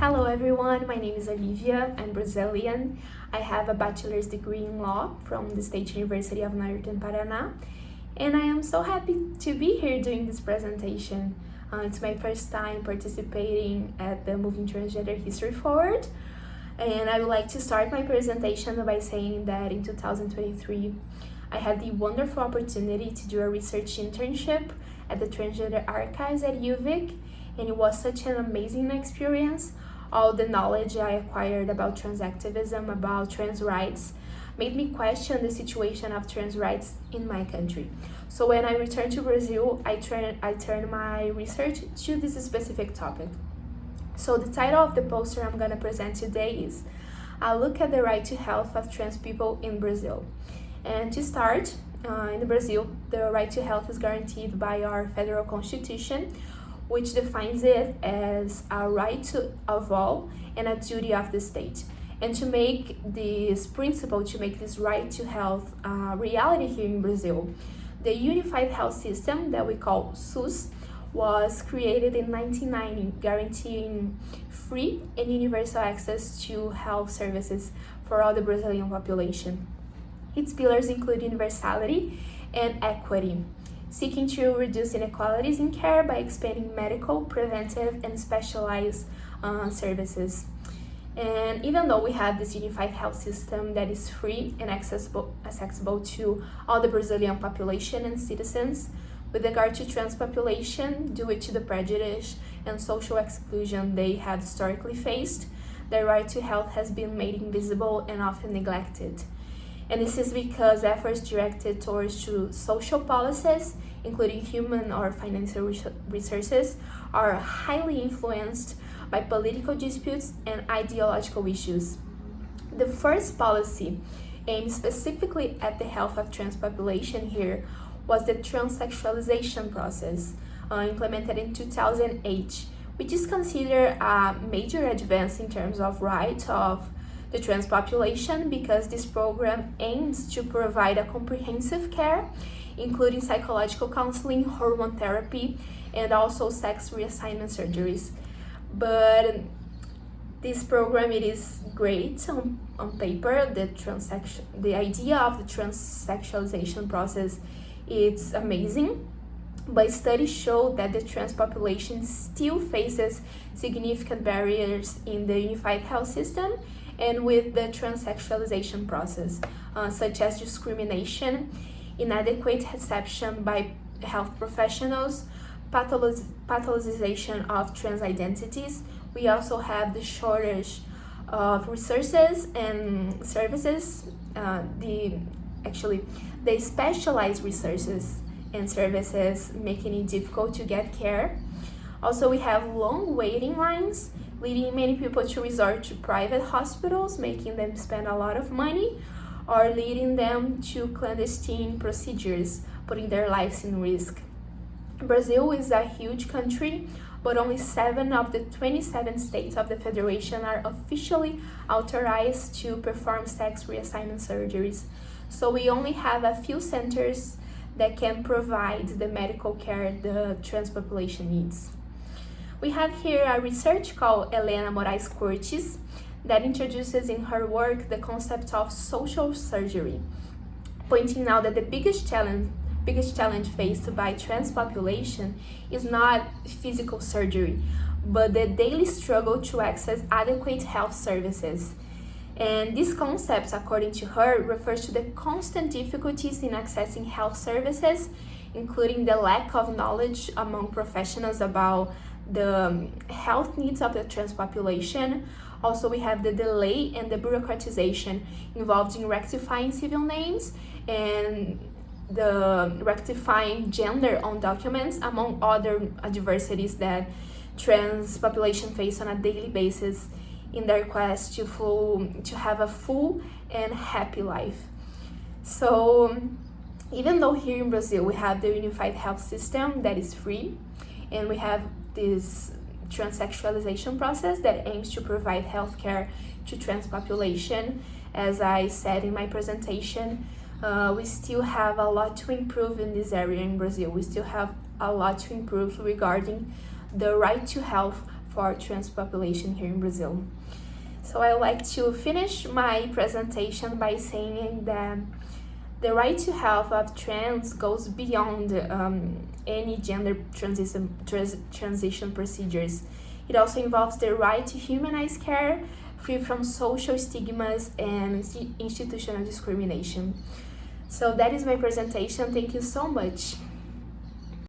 Hello everyone, my name is Olivia, I'm Brazilian. I have a bachelor's degree in law from the State University of Northern Paraná, and I am so happy to be here doing this presentation. It's my first time participating at the Moving Transgender History Forward, and I would like to start my presentation by saying that in 2023, I had the wonderful opportunity to do a research internship at the Transgender Archives at UVic, and it was such an amazing experience. All the knowledge I acquired about trans activism, about trans rights, made me question the situation of trans rights in my country. So when I returned to Brazil, I turned my research to this specific topic. So the title of the poster I'm gonna present today is a look at the right to health of trans people in Brazil. And to start, in Brazil, the right to health is guaranteed by our federal constitution, which defines it as a right of all and a duty of the state. And to make this right to health reality here in Brazil, the Unified Health System that we call SUS was created in 1990, guaranteeing free and universal access to health services for all the Brazilian population. Its pillars include universality and equity, seeking to reduce inequalities in care by expanding medical, preventive, and specialized services. And even though we have this unified health system that is free and accessible to all the Brazilian population and citizens, with regard to trans population, due to the prejudice and social exclusion they have historically faced, their right to health has been made invisible and often neglected. And this is because efforts directed towards social policies, including human or financial resources, are highly influenced by political disputes and ideological issues. The first policy aimed specifically at the health of trans population here was the transsexualization process, implemented in 2008, which is considered a major advance in terms of rights of the trans population, because this program aims to provide a comprehensive care, including psychological counseling, hormone therapy, and also sex reassignment surgeries. But this program, it is great on paper. The idea of the transsexualization process, it's amazing, but studies show that the trans population still faces significant barriers in the unified health system and with the transsexualization process, such as discrimination, inadequate reception by health professionals, pathologization of trans identities. We also have the shortage of resources and services, the specialized resources and services, making it difficult to get care. Also, we have long waiting lines, leading many people to resort to private hospitals, making them spend a lot of money, or leading them to clandestine procedures, putting their lives in risk. Brazil is a huge country, but only 7 of the 27 states of the federation are officially authorized to perform sex reassignment surgeries. So we only have a few centers that can provide the medical care the trans population needs. We have here a research called Helena Moraes Cortes that introduces in her work the concept of social surgery, pointing out that the biggest challenge faced by trans population is not physical surgery, but the daily struggle to access adequate health services. And this concept, according to her, refers to the constant difficulties in accessing health services, including the lack of knowledge among professionals about the health needs of the trans population. Also, we have the delay and the bureaucratization involved in rectifying civil names and the rectifying gender on documents, among other adversities that trans population face on a daily basis in their quest to have a full and happy life. So even though here in Brazil we have the unified health system that is free, and we have this transsexualization process that aims to provide healthcare to trans population, as I said in my presentation, we still have a lot to improve in this area in Brazil. We still have a lot to improve regarding the right to health for trans population here in Brazil. So I would like to finish my presentation by saying that the right to health of trans goes beyond any gender transition procedures. It also involves the right to humanized care, free from social stigmas and institutional discrimination. So that is my presentation. Thank you so much.